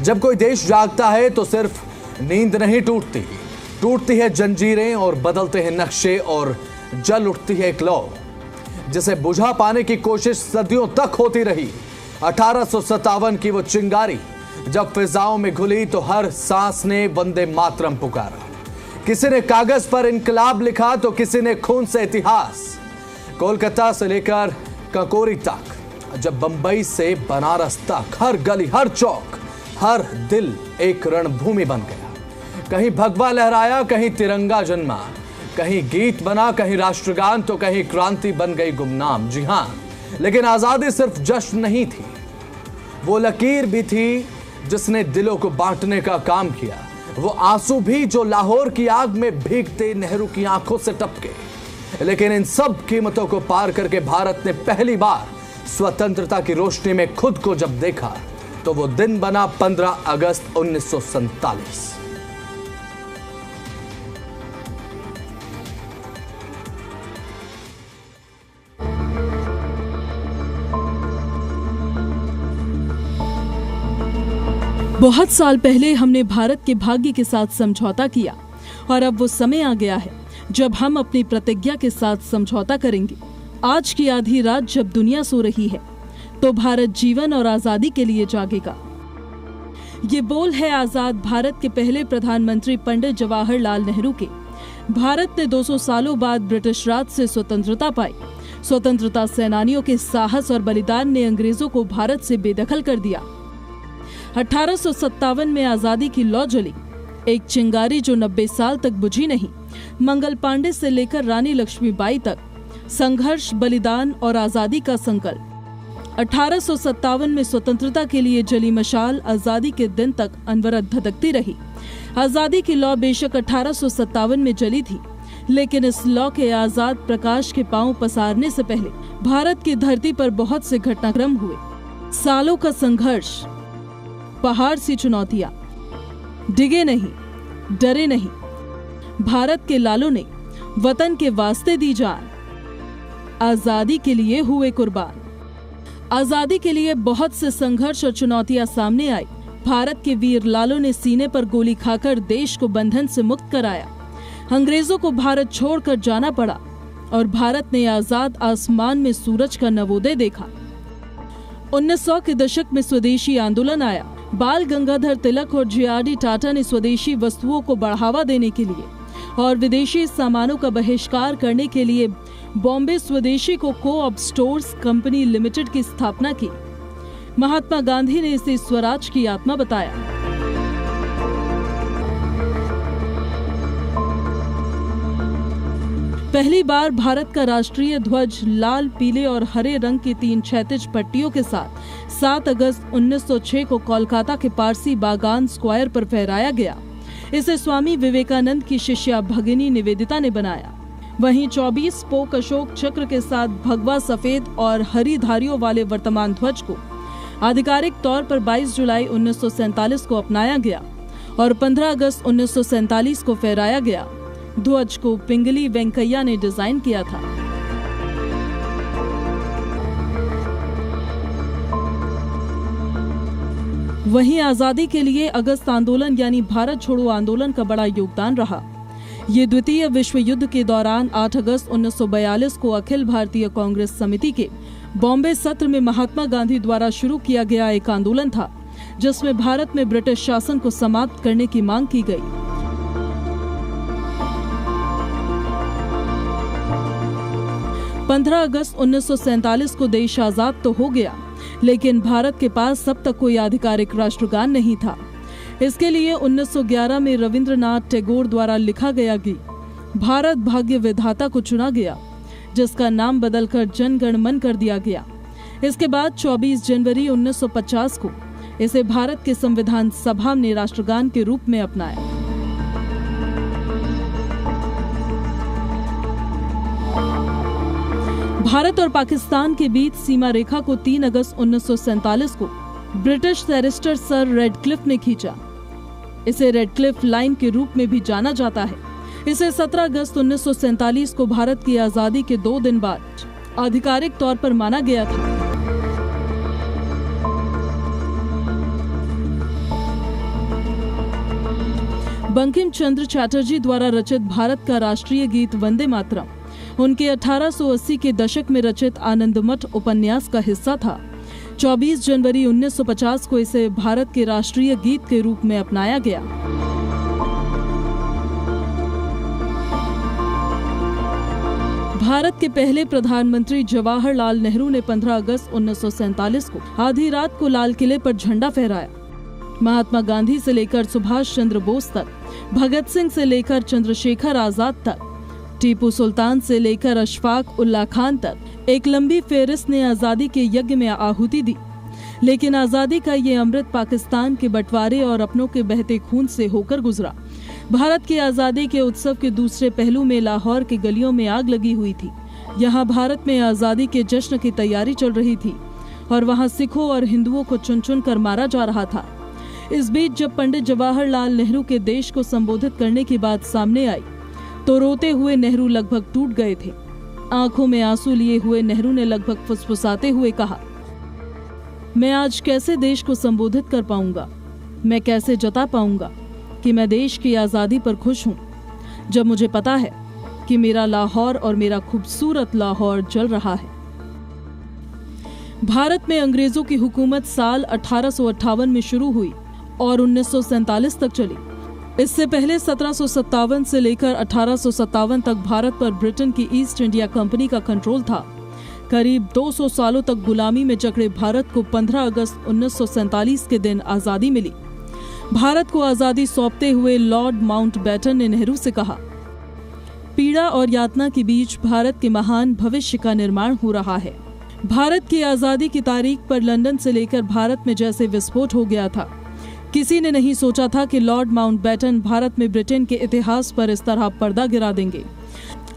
जब कोई देश जागता है तो सिर्फ नींद नहीं टूटती, टूटती है जंजीरें और बदलते हैं नक्शे और जल उठती है एक लौ जिसे बुझा पाने की कोशिश सदियों तक होती रही। 1857 की वो चिंगारी जब फिजाओं में घुली तो हर सांस ने वंदे मातरम पुकारा। किसी ने कागज पर इनकलाब लिखा तो किसी ने खून से इतिहास। कोलकाता से लेकर कंकोरी तक, जब बंबई से बनारस तक, हर गली, हर चौक, हर दिल एक रणभूमि बन गया। कहीं भगवा लहराया, कहीं तिरंगा जन्मा, कहीं गीत बना, कहीं राष्ट्रगान, तो कहीं क्रांति बन गई गुमनाम। जी हां, लेकिन आजादी सिर्फ जश्न नहीं थी, वो लकीर भी थी जिसने दिलों को बांटने का काम किया। वो आंसू भी जो लाहौर की आग में भीगते नेहरू की आंखों से टपके। लेकिन इन सब कीमतों को पार करके भारत ने पहली बार स्वतंत्रता की रोशनी में खुद को जब देखा तो वो दिन बना 15 अगस्त 1947। बहुत साल पहले हमने भारत के भाग्य के साथ समझौता किया और अब वो समय आ गया है जब हम अपनी प्रतिज्ञा के साथ समझौता करेंगे। आज की आधी रात जब दुनिया सो रही है तो भारत जीवन और आजादी के लिए जागेगा। ये बोल है आजाद भारत के पहले प्रधानमंत्री पंडित जवाहरलाल नेहरू के। भारत ने 200 सालों बाद ब्रिटिश राज से स्वतंत्रता पाई। स्वतंत्रता सेनानियों के साहस और बलिदान ने अंग्रेजों को भारत से बेदखल कर दिया। 1857 में आजादी की लौ जली, एक चिंगारी जो 90 साल तक बुझी नहीं। मंगल पांडे से लेकर रानी लक्ष्मीबाई तक संघर्ष, बलिदान और आजादी का संकल्प। 1857 में स्वतंत्रता के लिए जली मशाल आजादी के दिन तक अनवरत धधकती रही। आजादी की लौ बेशक 1857 में जली थी, लेकिन इस लौ के आजाद प्रकाश के पांव पसारने से पहले भारत की धरती पर बहुत से घटनाक्रम हुए। सालों का संघर्ष, पहाड़ सी चुनौतियां, डिगे नहीं, डरे नहीं। भारत के लालों ने वतन के वास्ते दी जान, आजादी के लिए हुए कुर्बान। आजादी के लिए बहुत से संघर्ष और चुनौतियां सामने आई। भारत के वीर लालों ने सीने पर गोली खाकर देश को बंधन से मुक्त कराया। अंग्रेजों को भारत छोड़कर जाना पड़ा और भारत ने आजाद आसमान में सूरज का नवोदय देखा। 1900 के दशक में स्वदेशी आंदोलन आया। बाल गंगाधर तिलक और जे.आर.डी. टाटा ने स्वदेशी वस्तुओं को बढ़ावा देने के लिए और विदेशी सामानों का बहिष्कार करने के लिए बॉम्बे स्वदेशी को को-ऑप स्टोर्स कंपनी लिमिटेड की स्थापना की। महात्मा गांधी ने इसे स्वराज की आत्मा बताया। पहली बार भारत का राष्ट्रीय ध्वज लाल, पीले और हरे रंग की 3 क्षैतिज पट्टियों के साथ 7 अगस्त 1906 को कोलकाता के पारसी बागान स्क्वायर पर फहराया गया। इसे स्वामी विवेकानंद की शिष्या भगिनी निवेदिता ने बनाया। वहीं 24 स्पोक अशोक चक्र के साथ भगवा सफेद और हरी धारियों वाले वर्तमान ध्वज को आधिकारिक तौर पर 22 जुलाई 1947 को अपनाया गया और 15 अगस्त 1947 को फहराया गया। ध्वज को पिंगली वेंकैया ने डिजाइन किया था। वहीं आजादी के लिए अगस्त आंदोलन यानी भारत छोड़ो आंदोलन का बड़ा योगदान रहा। ये द्वितीय विश्व युद्ध के दौरान 8 अगस्त 1942 को अखिल भारतीय कांग्रेस समिति के बॉम्बे सत्र में महात्मा गांधी द्वारा शुरू किया गया एक आंदोलन था, जिसमें भारत में ब्रिटिश शासन को समाप्त करने की मांग की गई। 15 अगस्त 1947 को देश आजाद तो हो गया, लेकिन भारत के पास तब तक कोई आधिकारिक राष्ट्रगान नहीं था। इसके लिए 1911 में रविंद्रनाथ टैगोर द्वारा लिखा गया गीत भारत भाग्य विधाता को चुना गया, जिसका नाम बदलकर जन गण मन कर दिया गया। इसके बाद 24 जनवरी 1950 को इसे भारत के संविधान सभा ने राष्ट्रगान के रूप में अपनाया। भारत और पाकिस्तान के बीच सीमा रेखा को 3 अगस्त 1947 को ब्रिटिश बैरिस्टर सर रेडक्लिफ ने खींचा। इसे रेडक्लिफ लाइन के रूप में भी जाना जाता है। इसे 17 अगस्त 1947 को भारत की आजादी के 2 दिन बाद आधिकारिक तौर पर माना गया था। बंकिम चंद्र चटर्जी द्वारा रचित भारत का राष्ट्रीय गीत वंदे मातरम उनके 1880 के दशक में रचित आनंदमठ उपन्यास का हिस्सा था। 24 जनवरी 1950 को इसे भारत के राष्ट्रीय गीत के रूप में अपनाया गया। भारत के पहले प्रधानमंत्री जवाहरलाल नेहरू ने 15 अगस्त 1947 को आधी रात को लाल किले पर झंडा फहराया। महात्मा गांधी से लेकर सुभाष चंद्र बोस तक, भगत सिंह से लेकर चंद्रशेखर आजाद तक, टीपू सुल्तान से लेकर अशफाक उल्लाह खान तक एक लंबी फेहरिस्त ने आजादी के यज्ञ में आहुति दी। लेकिन आजादी का ये अमृत पाकिस्तान के बंटवारे और अपनों के बहते खून से होकर गुजरा। भारत की आजादी के उत्सव के दूसरे पहलू में लाहौर की गलियों में आग लगी हुई थी। यहाँ भारत में आजादी के जश्न की तैयारी चल रही थी और वहाँ सिखों और हिंदुओं को चुन चुन कर मारा जा रहा था। इस बीच जब पंडित जवाहरलाल नेहरू के देश को संबोधित करने की बात सामने आई तो रोते हुए नेहरू लगभग टूट गए थे। आंखों में आंसू लिए हुए नेहरू ने लगभग फुसफुसाते हुए कहा, मैं आज कैसे देश को संबोधित कर पाऊंगा, मैं कैसे जता पाऊंगा कि मैं देश की आजादी पर खुश हूं, जब मुझे पता है कि मेरा लाहौर और मेरा खूबसूरत लाहौर जल रहा है। भारत में अंग्रेजों की हुकूमत साल 1858 में शुरू हुई और 1947 तक चली। इससे पहले 1757 से लेकर 1857 तक भारत पर ब्रिटेन की ईस्ट इंडिया कंपनी का कंट्रोल था। करीब 200 सालों तक गुलामी में जकड़े भारत को 15 अगस्त 1947 के दिन आजादी मिली। भारत को आजादी सौंपते हुए लॉर्ड माउंटबेटन ने नेहरू से कहा, पीड़ा और यातना के बीच भारत के महान भविष्य का निर्माण हो रहा है। भारत की आजादी की तारीख पर लंदन से लेकर भारत में जैसे विस्फोट हो गया था। किसी ने नहीं सोचा था कि लॉर्ड माउंटबेटन भारत में ब्रिटेन के इतिहास पर इस तरह पर्दा गिरा देंगे।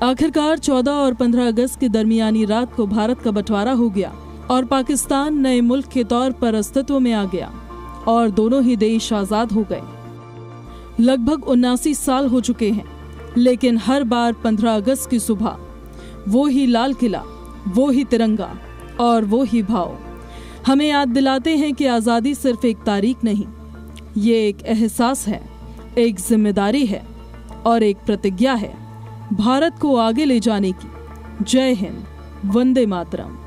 आखिरकार 14 और 15 अगस्त की दरमियानी रात को भारत का बंटवारा हो गया और पाकिस्तान नए मुल्क के तौर पर अस्तित्व में आ गया और दोनों ही देश आजाद हो गए। लगभग 79 साल हो चुके हैं, लेकिन हर बार 15 अगस्त की सुबह वो ही लाल किला, वो ही तिरंगा और वो ही भाव हमें याद दिलाते हैं कि आजादी सिर्फ एक तारीख नहीं, ये एक एहसास है, एक जिम्मेदारी है और एक प्रतिज्ञा है भारत को आगे ले जाने की। जय हिंद, वंदे मातरम।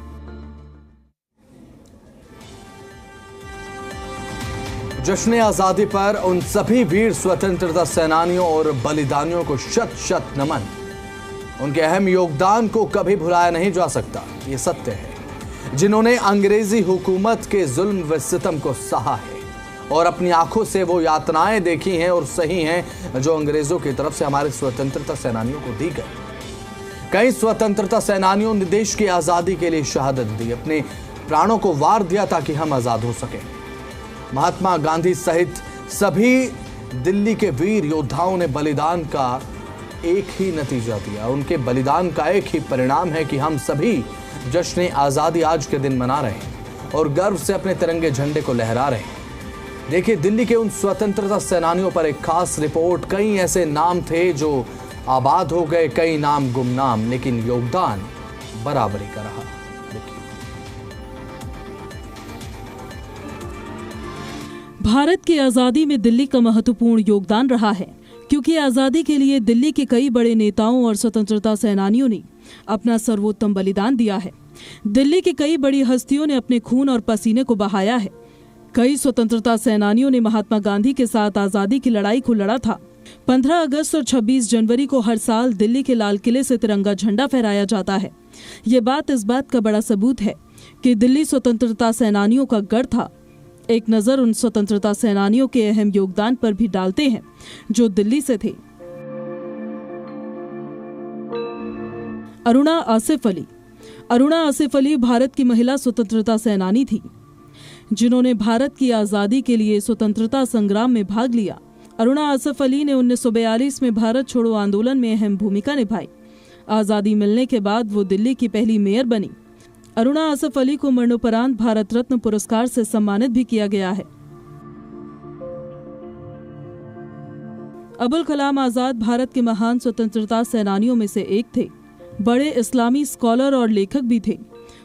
जश्न आजादी पर उन सभी वीर स्वतंत्रता सेनानियों और बलिदानियों को शत शत नमन। उनके अहम योगदान को कभी भुलाया नहीं जा सकता, ये सत्य है। जिन्होंने अंग्रेजी हुकूमत के जुल्म व सितम को सहा है और अपनी आंखों से वो यातनाएं देखी हैं और सही हैं जो अंग्रेजों की तरफ से हमारे स्वतंत्रता सेनानियों को दी गई। कई स्वतंत्रता सेनानियों ने देश की आजादी के लिए शहादत दी, अपने प्राणों को वार दिया ताकि हम आजाद हो सकें। महात्मा गांधी सहित सभी दिल्ली के वीर योद्धाओं ने बलिदान का एक ही नतीजा दिया। उनके बलिदान का एक ही परिणाम है कि हम सभी जश्न आजादी आज के दिन मना रहे हैं और गर्व से अपने तिरंगे झंडे को लहरा रहे हैं। देखिए, दिल्ली के उन स्वतंत्रता सेनानियों पर एक खास रिपोर्ट। कई ऐसे नाम थे जो आबाद हो गए, कई नाम गुमनाम, लेकिन योगदान बराबरी का रहा। भारत की आजादी में दिल्ली का महत्वपूर्ण योगदान रहा है, क्योंकि आजादी के लिए दिल्ली के कई बड़े नेताओं और स्वतंत्रता सेनानियों ने अपना सर्वोत्तम बलिदान दिया है। दिल्ली की कई बड़ी हस्तियों ने अपने खून और पसीने को बहाया है। कई स्वतंत्रता सेनानियों ने महात्मा गांधी के साथ आजादी की लड़ाई को लड़ा था। 15 अगस्त और 26 जनवरी को हर साल दिल्ली के लाल किले से तिरंगा झंडा फहराया जाता है। ये बात इस बात का बड़ा सबूत है कि दिल्ली स्वतंत्रता सेनानियों का गढ़ था। एक नजर उन स्वतंत्रता सेनानियों के अहम योगदान पर भी डालते हैं जो दिल्ली से थे। अरुणा आसिफ अली। अरुणा आसिफ अली भारत की महिला स्वतंत्रता सेनानी थी, जिन्होंने भारत की आजादी के लिए स्वतंत्रता संग्राम में भाग लिया। अरुणा आसिफ अली ने 1942 में भारत छोड़ो आंदोलन में अहम भूमिका निभाई। आजादी मिलने के बाद वो दिल्ली की पहली मेयर बनी। अरुणा आसिफ अली को मरणोपरांत भारत रत्न पुरस्कार से सम्मानित भी किया गया है। अबुल कलाम आजाद भारत के महान स्वतंत्रता सेनानियों में से एक थे। बड़े इस्लामी स्कॉलर और लेखक भी थे।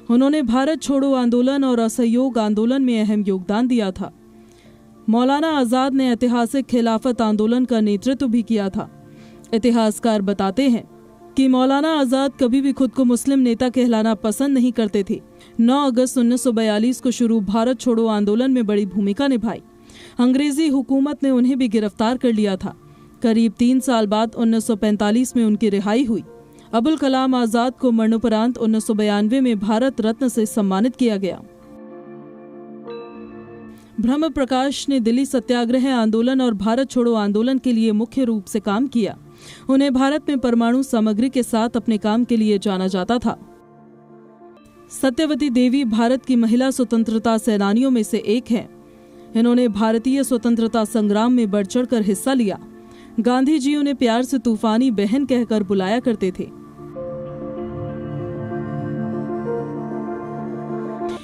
उन्होंने भारत छोड़ो आंदोलन और असहयोग आंदोलन में अहम योगदान दिया था। मौलाना आजाद ने ऐतिहासिक खिलाफत आंदोलन का नेतृत्व भी किया था। इतिहासकार बताते हैं कि मौलाना आजाद कभी भी खुद को मुस्लिम नेता कहलाना पसंद नहीं करते थे। 9 अगस्त 1942 को शुरू भारत छोड़ो आंदोलन में बड़ी भूमिका निभाई। अंग्रेजी हुकूमत ने उन्हें भी गिरफ्तार कर लिया था। करीब 3 साल बाद 1945 में उनकी रिहाई हुई। अबुल कलाम आजाद को मरणोपरांत 1992 में भारत रत्न से सम्मानित किया गया। ब्रह्म प्रकाश ने दिल्ली सत्याग्रह आंदोलन और भारत छोड़ो आंदोलन के लिए मुख्य रूप से काम किया। उन्हें भारत में परमाणु सामग्री के साथ अपने काम के लिए जाना जाता था। सत्यवती देवी भारत की महिला स्वतंत्रता सेनानियों में से एक हैं। इन्होंने भारतीय स्वतंत्रता संग्राम में बढ़ चढ़कर हिस्सा लिया। गांधी जी उन्हें प्यार से तूफानी बहन कहकर बुलाया करते थे।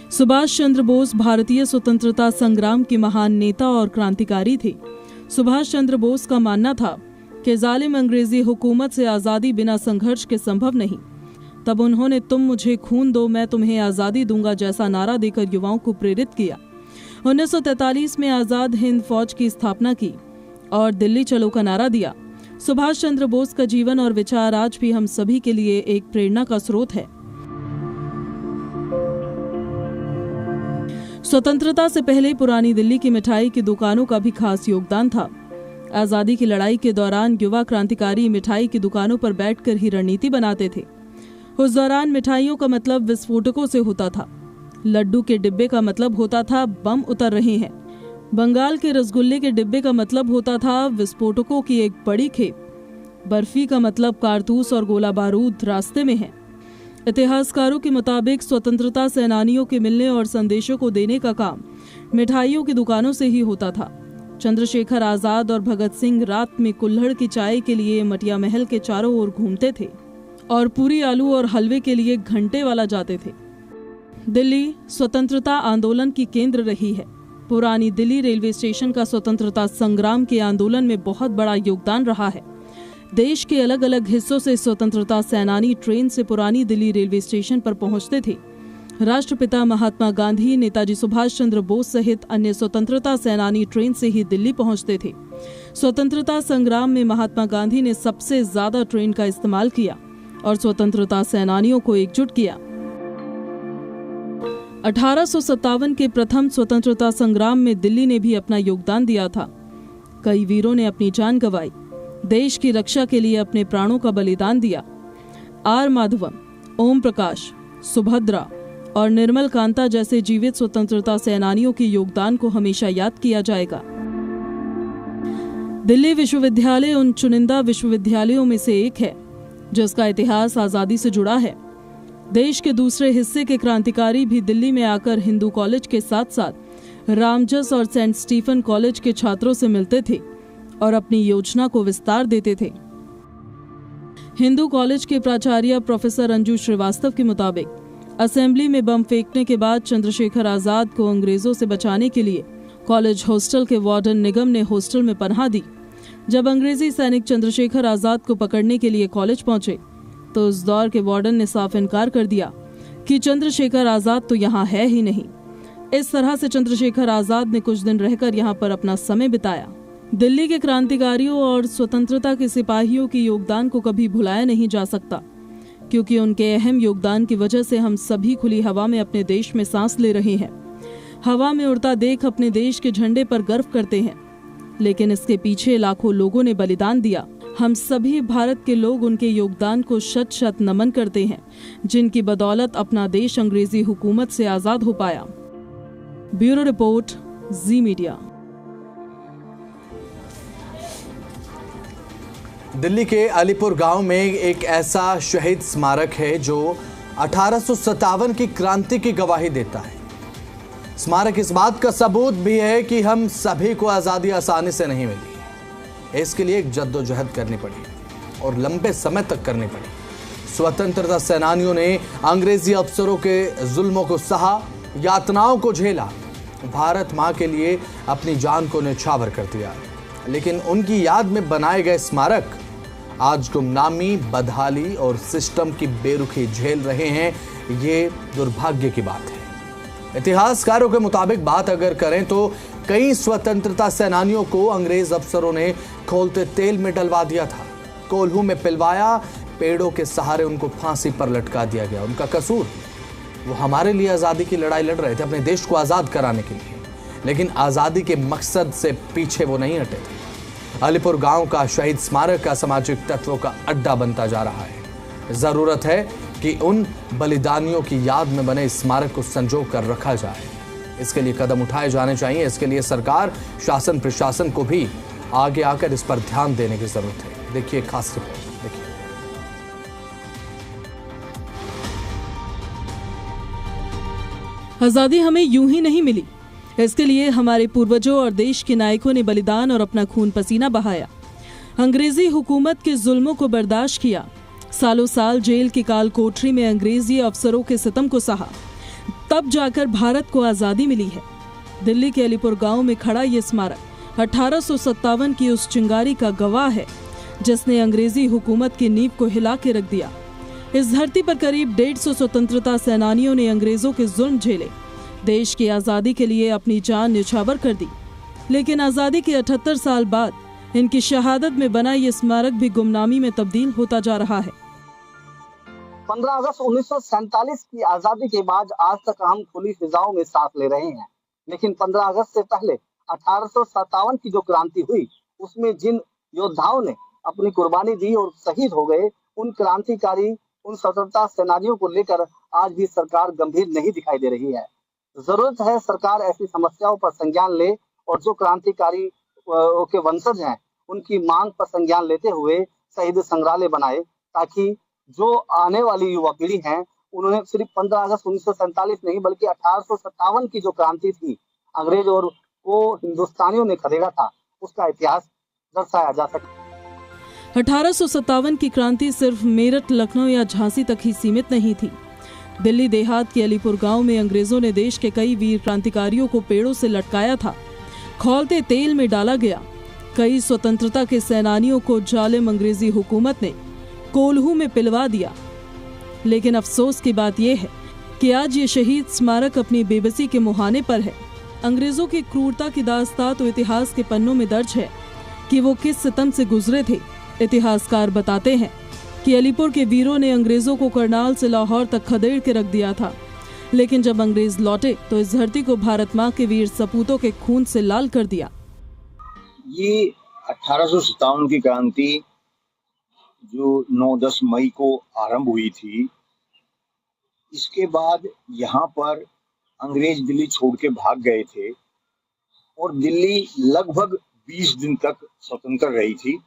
सुभाष चंद्र बोस भारतीय स्वतंत्रता संग्राम के महान नेता और क्रांतिकारी थे। सुभाष चंद्र बोस का मानना था कि जालिम अंग्रेजी हुकूमत से आजादी बिना संघर्ष के संभव नहीं। तब उन्होंने तुम मुझे खून दो मैं तुम्हें आजादी दूंगा जैसा नारा देकर युवाओं को प्रेरित किया। 1943 में आजाद हिंद फौज की स्थापना की और दिल्ली चलो का नारा दिया। सुभाष चंद्र बोस का जीवन और विचार आज भी हम सभी के लिए एक प्रेरणा का स्रोत है। स्वतंत्रता से पहले पुरानी दिल्ली की मिठाई की दुकानों का भी खास योगदान था। आजादी की लड़ाई के दौरान युवा क्रांतिकारी मिठाई की दुकानों पर बैठकर ही रणनीति बनाते थे। उस दौरान मिठाइयों का मतलब विस्फोटकों से होता था। लड्डू के डिब्बे का मतलब होता था बम उतर रहे हैं। बंगाल के रसगुल्ले के डिब्बे का मतलब होता था विस्फोटकों की एक बड़ी खेप। बर्फी का मतलब कारतूस और गोला बारूद रास्ते में है। इतिहासकारों के मुताबिक स्वतंत्रता सेनानियों के मिलने और संदेशों को देने का काम मिठाइयों की दुकानों से ही होता था। चंद्रशेखर आजाद और भगत सिंह रात में कुल्हड़ की चाय के लिए मटिया महल के चारों ओर घूमते थे और पूरी आलू और हलवे के लिए घंटे वाला जाते थे। दिल्ली स्वतंत्रता आंदोलन की केंद्र रही है। पुरानी दिल्ली रेलवे स्टेशन का स्वतंत्रता संग्राम के आंदोलन में बहुत बड़ा योगदान रहा है। देश के अलग अलग हिस्सों से स्वतंत्रता सेनानी ट्रेन से पुरानी दिल्ली रेलवे स्टेशन पर पहुंचते थे। राष्ट्रपिता महात्मा गांधी, नेताजी सुभाष चंद्र बोस सहित अन्य स्वतंत्रता सेनानी ट्रेन से ही दिल्ली पहुंचते थे। स्वतंत्रता संग्राम में महात्मा गांधी ने सबसे ज्यादा ट्रेन का इस्तेमाल किया और स्वतंत्रता सेनानियों को एकजुट किया। 1857 के प्रथम स्वतंत्रता संग्राम में दिल्ली ने भी अपना योगदान दिया था। कई वीरों ने अपनी जान गंवाई, देश की रक्षा के लिए अपने प्राणों का बलिदान दिया। आर माधवम, ओम प्रकाश, सुभद्रा और निर्मल कांता जैसे जीवित स्वतंत्रता सेनानियों के योगदान को हमेशा याद किया जाएगा। दिल्ली विश्वविद्यालय उन चुनिंदा विश्वविद्यालयों में से एक है जिसका इतिहास आजादी से जुड़ा है। देश के दूसरे हिस्से के क्रांतिकारी भी दिल्ली में आकर हिंदू कॉलेज के साथ साथ रामजस और सेंट स्टीफन कॉलेज के छात्रों से मिलते थे और अपनी योजना को विस्तार देते थे। हिंदू कॉलेज के प्राचार्य प्रोफेसर अंजू श्रीवास्तव के मुताबिक असेंबली में बम फेंकने के बाद चंद्रशेखर आजाद को अंग्रेजों से बचाने के लिए कॉलेज हॉस्टल के वार्डन निगम ने हॉस्टल में पनाह दी। जब अंग्रेजी सैनिक चंद्रशेखर आजाद को पकड़ने के लिए कॉलेज पहुंचे तो उस दौर के वार्डन ने साफ इनकार कर दिया कि चंद्रशेखर आजाद तो यहाँ है ही नहीं। इस तरह से चंद्रशेखर आजाद ने कुछ दिन रहकर यहाँ पर अपना समय बिताया। दिल्ली के क्रांतिकारियों और स्वतंत्रता के सिपाहियों के योगदान को कभी भुलाया नहीं जा सकता, क्योंकि उनके अहम योगदान की वजह से हम सभी खुली हवा में अपने देश में सांस ले रहे हैं। हवा में उड़ता देख अपने देश के झंडे पर गर्व करते हैं, लेकिन इसके पीछे लाखों लोगों ने बलिदान दिया। हम सभी भारत के लोग उनके योगदान को शत शत नमन करते हैं, जिनकी बदौलत अपना देश अंग्रेजी हुकूमत से आजाद हो पाया। ब्यूरो रिपोर्ट, जी मीडिया। दिल्ली के अलीपुर गांव में एक ऐसा शहीद स्मारक है जो 1857 की क्रांति की गवाही देता है। स्मारक इस बात का सबूत भी है कि हम सभी को आजादी आसानी से नहीं मिली। इसके लिए एक जद्दोजहद करनी पड़ी और लंबे समय तक करनी पड़ी। स्वतंत्रता सेनानियों ने अंग्रेजी अफसरों के जुल्मों को सहा, यातनाओं को झेला, भारत मां के लिए अपनी जान को न्यौछावर कर दिया। लेकिन उनकी याद में बनाए गए स्मारक आज गुमनामी, बदहाली और सिस्टम की बेरुखी झेल रहे हैं। ये दुर्भाग्य की बात है। इतिहासकारों के मुताबिक बात अगर करें तो कई स्वतंत्रता सेनानियों को अंग्रेज अफसरों ने खौलते तेल में डलवा दिया था, कोल्हू में पिलवाया, पेड़ों के सहारे उनको फांसी पर लटका दिया गया। उनका कसूर, वो हमारे लिए आज़ादी की लड़ाई लड़ रहे थे, अपने देश को आज़ाद कराने के लिए, लेकिन आज़ादी के मकसद से पीछे वो नहीं हटे थे। अलीपुर गांव का शहीद स्मारक असामाजिक तत्वों का अड्डा बनता जा रहा है। जरूरत है कि उन बलिदानियों की याद में बने स्मारक को संजो कर रखा जाए। इसके लिए कदम उठाए जाने चाहिए। इसके लिए सरकार, शासन, प्रशासन को भी आगे आकर इस पर ध्यान देने की जरूरत है। देखिए खास रिपोर्ट, देखिए। आजादी हमें यूं ही नहीं मिली। इसके लिए हमारे पूर्वजों और देश के नायकों ने बलिदान और अपना खून पसीना बहाया। अंग्रेजी हुकूमत के जुल्मों को बर्दाश्त किया। सालों साल जेल की काल कोठरी में अंग्रेजी अफसरों के सितम को सहा। तब जाकर भारत को आजादी मिली है। दिल्ली के अलीपुर गांव में खड़ा ये स्मारक 1857 की उस चिंगारी का गवाह है जिसने अंग्रेजी हुकूमत की नींव को हिला के रख दिया। इस धरती पर करीब 150 स्वतंत्रता सेनानियों ने अंग्रेजों के जुल्म झेले, देश की आजादी के लिए अपनी जान न्यौछावर कर दी। लेकिन आजादी के 78 साल बाद इनकी शहादत में बना ये स्मारक भी गुमनामी में तब्दील होता जा रहा है। 15 अगस्त 1947 की आजादी के बाद आज तक हम खुली फिजाओं में सांस ले रहे हैं, लेकिन 15 अगस्त से पहले 1857 की जो क्रांति हुई, उसमें जिन योद्धाओं ने अपनी कुर्बानी दी और शहीद हो गए, उन क्रांतिकारी, उन स्वतंत्रता सेनानियों को लेकर आज भी सरकार गंभीर नहीं दिखाई दे रही है। जरूरत है सरकार ऐसी समस्याओं पर संज्ञान ले और जो क्रांतिकारी के वंशज हैं उनकी मांग पर संज्ञान लेते हुए शहीद संग्रहालय बनाए, ताकि जो आने वाली युवा पीढ़ी है उन्होंने सिर्फ 15 अगस्त 1947 नहीं बल्कि 1857 की जो क्रांति थी, अंग्रेज और को हिंदुस्तानियों ने खदेड़ा था, उसका इतिहास दर्शाया जा सके। 1857 की क्रांति सिर्फ मेरठ, लखनऊ या झांसी तक ही सीमित नहीं थी। दिल्ली देहात के अलीपुर गांव में अंग्रेजों ने देश के कई वीर क्रांतिकारियों को पेड़ों से लटकाया था, खौलते तेल में डाला गया। कई स्वतंत्रता के सेनानियों को जालिम अंग्रेजी हुकूमत ने कोल्हू में पिलवा दिया। लेकिन अफसोस की बात यह है कि आज ये शहीद स्मारक अपनी बेबसी के मुहाने पर है। अंग्रेजों की क्रूरता की दास्तां तो इतिहास के पन्नों में दर्ज है कि वो किस सितम से गुजरे थे। इतिहासकार बताते हैं कि अलीपुर के वीरों ने अंग्रेजों को करनाल से लाहौर तक खदेड़ के रख दिया था, लेकिन जब अंग्रेज लौटे तो इस धरती को भारत माँ के वीर सपूतों के खून से लाल कर दिया। ये 1857 की क्रांति जो 9-10 मई को आरंभ हुई थी, इसके बाद यहाँ पर अंग्रेज दिल्ली छोड़ के भाग गए थे और दिल्ली लगभग 20 दिन तक स्वतंत्र रही थी।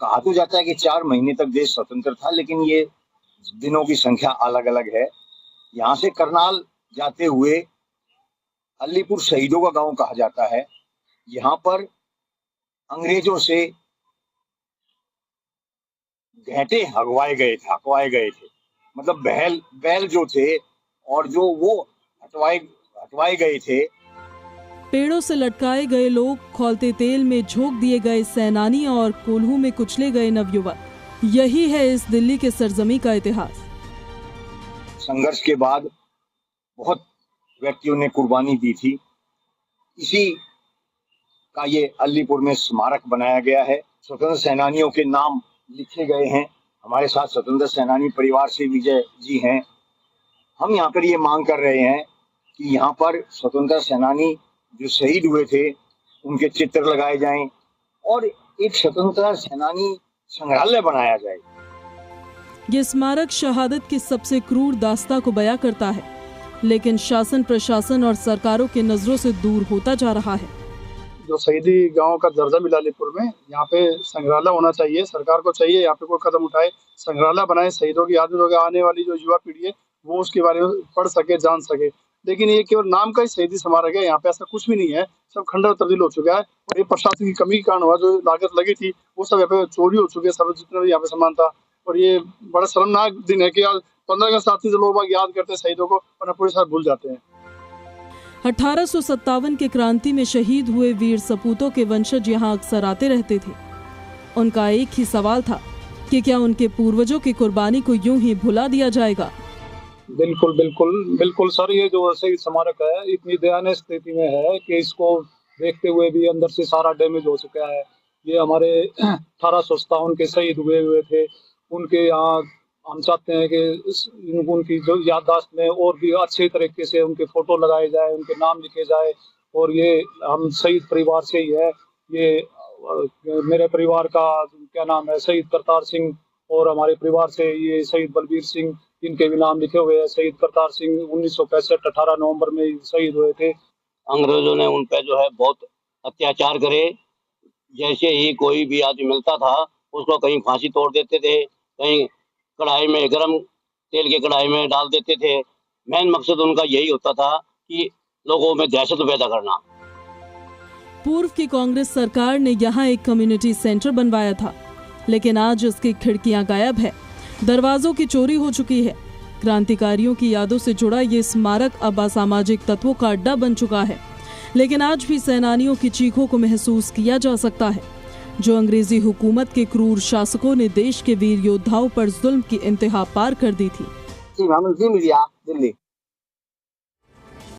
कहा तो जाता है कि 4 महीने तक देश स्वतंत्र था, लेकिन ये दिनों की संख्या अलग अलग है। यहाँ से करनाल जाते हुए अलीपुर शहीदों का गांव कहा जाता है। यहाँ पर अंग्रेजों से घेंटे हकवाए गए थे, मतलब बैल जो थे और जो वो हटवाए गए थे। पेड़ों से लटकाए गए लोग, खौलते तेल में झोंक दिए गए सेनानी और कोल्हू में कुचले गए नवयुवक, यही है इस दिल्ली के सरजमी का इतिहास। संघर्ष के बाद बहुत व्यक्तियों ने कुर्बानी दी थी। इसी का ये अलीपुर में स्मारक बनाया गया है। स्वतंत्र सेनानियों के नाम लिखे गए हैं। हमारे साथ स्वतंत्र सेनानी परिवार से विजय जी हैं। हम यहाँ पर ये मांग कर रहे हैं कि यहाँ पर स्वतंत्र सेनानी जो शहीद हुए थे उनके चित्र लगाए जाएं और एक स्वतंत्रता सेनानी संग्रहालय बनाया जाए। ये स्मारक शहादत की सबसे क्रूर दास्तां को बयां करता है, लेकिन शासन, प्रशासन और सरकारों की नजरों से दूर होता जा रहा है। जो शहीदी गांव का दर्जा मिला अलीपुर में, यहाँ पे संग्रहालय होना चाहिए। सरकार को चाहिए यहाँ पे कोई कदम उठाए, संग्रहालय बनाए, शहीदों की याद में आने वाली जो युवा पीढ़ी है वो उसके बारे में पढ़ सके, जान सके। लेकिन ये केवल नाम का ही शहीदी स्मारक है, यहाँ पे ऐसा कुछ भी नहीं है। सब खंडर तब्दील हो चुका है और ये प्रशासन की कमी के कारण हुआ। जो लागत लगी थी वो सब यहाँ पे चोरी हो चुकी है, सब जितना भी यहाँ पे सामान था। और ये बड़ा शर्मनाक दिन है कि आज 15 अगस्त आती है तो लोग याद करते हैं शहीदों को और पूरे साथ भूल जाते हैं। 1857 के क्रांति में शहीद हुए वीर सपूतों के वंशज यहाँ अक्सर आते रहते थे। उनका एक ही सवाल था कि क्या उनके पूर्वजों की कुर्बानी को यूं ही भुला दिया जाएगा। बिल्कुल बिल्कुल बिल्कुल सर, ये जो शहीद स्मारक है इतनी दयनीय स्थिति में है कि इसको देखते हुए भी अंदर से सारा डैमेज हो चुका है। ये हमारे 1857 के शहीद हुए थे, उनके यहाँ हम चाहते हैं कि उनकी जो याददाश्त में और भी अच्छे तरीके से उनके फोटो लगाए जाए, उनके नाम लिखे जाए। और ये हम शहीद परिवार से ही है, ये मेरे परिवार का क्या नाम है शहीद करतार सिंह, और हमारे परिवार से ये शहीद बलबीर सिंह, इनके भी नाम लिखे हुए हैं। शहीद करतार सिंह 1965 18 नवंबर में शहीद हुए थे। अंग्रेजों ने उन पर जो है बहुत अत्याचार करे। जैसे ही कोई भी आदमी मिलता था उसको कहीं फांसी तोड़ देते थे, कहीं कढ़ाई में गरम तेल के कढ़ाई में डाल देते थे। मेन मकसद उनका यही होता था कि लोगों में दहशत पैदा करना। पूर्व की कांग्रेस सरकार ने यहाँ एक कम्युनिटी सेंटर बनवाया था, लेकिन आज इसकी खिड़कियां गायब है, दरवाजों की चोरी हो चुकी है। क्रांतिकारियों की यादों से जुड़ा ये स्मारक अब असामाजिक तत्वों का अड्डा बन चुका है, लेकिन आज भी सेनानियों की चीखों को महसूस किया जा सकता है, जो अंग्रेजी हुकूमत के क्रूर शासकों ने देश के वीर योद्धाओं पर जुल्म की इंतहा पार कर दी थी। जी मीडिया, दिल्ली।